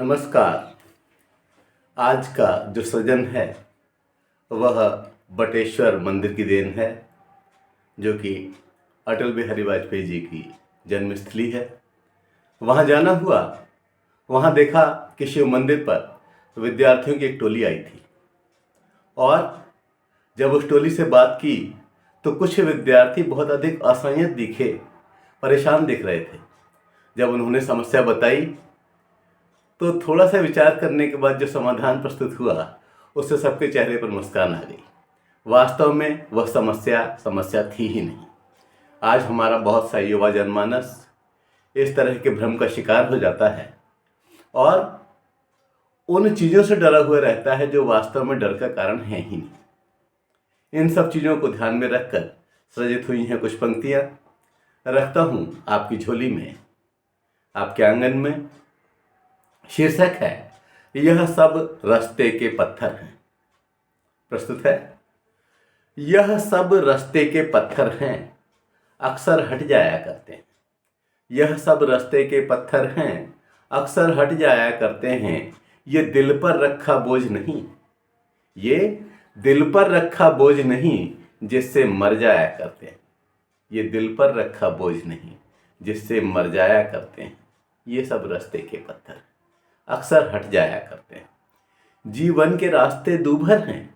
नमस्कार। आज का जो सृजन है वह बटेश्वर मंदिर की देन है, जो कि अटल बिहारी वाजपेयी जी की जन्मस्थली है। वहाँ जाना हुआ, वहाँ देखा कि शिव मंदिर पर विद्यार्थियों की एक टोली आई थी और जब उस टोली से बात की तो कुछ विद्यार्थी बहुत अधिक असंयत दिखे, परेशान दिख रहे थे। जब उन्होंने समस्या बताई तो थोड़ा सा विचार करने के बाद जो समाधान प्रस्तुत हुआ उससे सबके चेहरे पर मुस्कान आ गई। वास्तव में वह समस्या थी ही नहीं। आज हमारा बहुत सा युवा जनमानस इस तरह के भ्रम का शिकार हो जाता है और उन चीज़ों से डरा हुआ रहता है जो वास्तव में डर का कारण है ही नहीं। इन सब चीज़ों को ध्यान में रखकर सृजित हुई हैं कुछ पंक्तियाँ। रखता हूँ आपकी झोली में, आपके आंगन में। शीर्षक है, यह सब रास्ते के पत्थर हैं। प्रस्तुत है, यह सब रास्ते के पत्थर हैं, अक्सर हट जाया करते हैं। यह सब रास्ते के पत्थर हैं, अक्सर हट जाया करते हैं। ये दिल पर रखा बोझ नहीं, ये दिल पर रखा बोझ नहीं जिससे मर जाया करते हैं। ये दिल पर रखा बोझ नहीं जिससे मर जाया करते हैं। ये सब रास्ते के पत्थर अक्सर हट जाया करते हैं। जीवन के रास्ते दूभर हैं,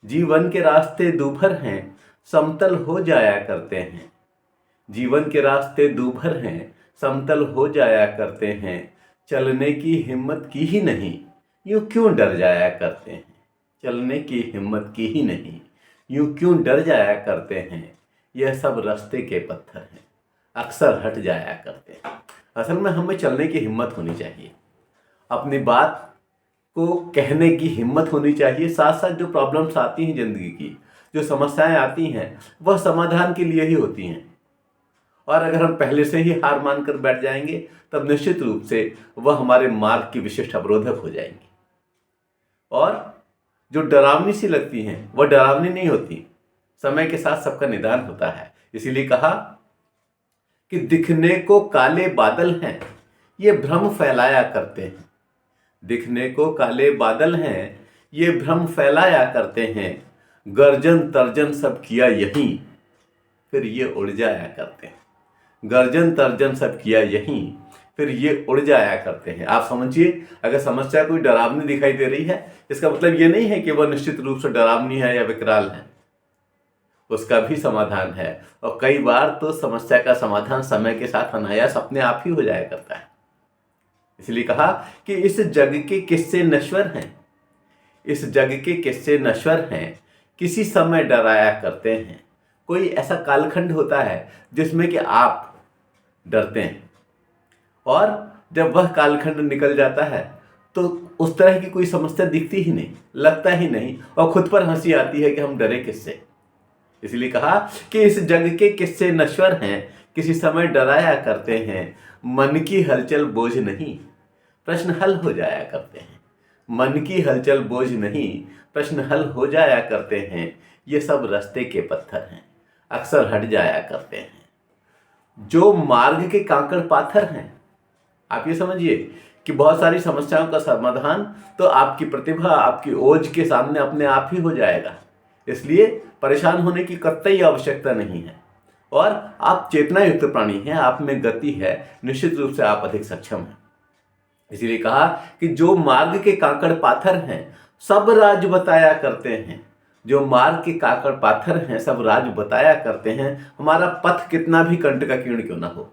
जीवन के रास्ते दूभर हैं, समतल हो जाया करते हैं। जीवन के रास्ते दूभर हैं, समतल हो जाया करते हैं। चलने की हिम्मत की ही नहीं, यूं क्यों डर जाया करते हैं। चलने की हिम्मत की ही नहीं, यूं क्यों डर जाया करते हैं। यह सब रास्ते के पत्थर हैं, अक्सर हट जाया करते हैं। असल में हमें चलने की हिम्मत होनी चाहिए, अपनी बात को कहने की हिम्मत होनी चाहिए। साथ साथ जो प्रॉब्लम्स आती हैं ज़िंदगी की, जो समस्याएं आती हैं, वह समाधान के लिए ही होती हैं। और अगर हम पहले से ही हार मानकर बैठ जाएंगे तब निश्चित रूप से वह हमारे मार्ग की विशिष्ट अवरोधक हो जाएंगी। और जो डरावनी सी लगती हैं वह डरावनी नहीं होती, समय के साथ सबका निदान होता है। इसीलिए कहा कि दिखने को काले बादल हैं, ये भ्रम फैलाया करते हैं। दिखने को काले बादल हैं, ये भ्रम फैलाया करते हैं। गर्जन तर्जन सब किया यहीं, फिर ये उड़ जाया करते हैं। गर्जन तर्जन सब किया यहीं, फिर ये उड़ जाया करते हैं। आप समझिए, अगर समस्या कोई डरावनी दिखाई दे रही है, इसका मतलब ये नहीं है कि वह निश्चित रूप से डरावनी है या विकराल है। उसका भी समाधान है और कई बार तो समस्या का समाधान समय के साथ अनायास अपने आप ही हो जाया करता है। इसलिए कहा कि इस जग के किस्से नश्वर हैं, इस जग के किस्से नश्वर हैं, किसी समय डराया करते हैं। कोई ऐसा कालखंड होता है जिसमें कि आप डरते हैं और जब वह कालखंड निकल जाता है तो उस तरह की कोई समस्या दिखती ही नहीं, लगता ही नहीं और खुद पर हंसी आती है कि हम डरे किससे। इसलिए कहा कि इस जग के किस्से नश्वर हैं, किसी समय डराया करते हैं। मन की हलचल बोझ नहीं, प्रश्न हल हो जाया करते हैं। मन की हलचल बोझ नहीं, प्रश्न हल हो जाया करते हैं। ये सब रास्ते के पत्थर हैं, अक्सर हट जाया करते हैं। जो मार्ग के कांकड़ पाथर हैं, आप ये समझिए कि बहुत सारी समस्याओं का समाधान तो आपकी प्रतिभा, आपकी ओज के सामने अपने आप ही हो जाएगा। इसलिए परेशान होने की कतई आवश्यकता नहीं है और आप चेतना युक्त प्राणी हैं, आप में गति है, निश्चित रूप से आप अधिक सक्षम हैं। इसीलिए कहा कि जो मार्ग के कांकड़ पाथर हैं, सब राज बताया करते हैं। जो मार्ग के कांकड़ पाथर हैं, सब राज बताया करते हैं। हमारा पथ कितना भी कंटकाकीर्ण क्यों ना हो,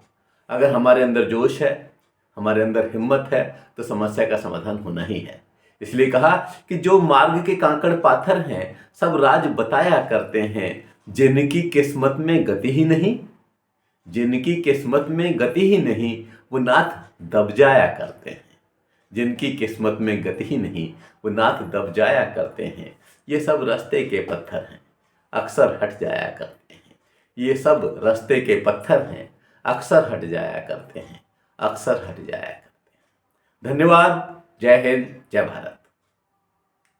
अगर हमारे अंदर जोश है, हमारे अंदर हिम्मत है, तो समस्या का समाधान होना ही है। इसलिए कहा कि जो मार्ग के कांकड़ पाथर हैं, सब राज बताया करते हैं। जिनकी किस्मत में गति ही नहीं, जिनकी किस्मत में गति ही नहीं, वो नाथ दब जाया करते हैं। जिनकी किस्मत में गति ही नहीं, वो नाथ दब जाया करते हैं। ये सब रास्ते के पत्थर हैं, अक्सर हट जाया करते हैं। ये सब रास्ते के पत्थर हैं, अक्सर हट जाया करते हैं, अक्सर हट जाया करते हैं। धन्यवाद। जय हिंद, जय भारत।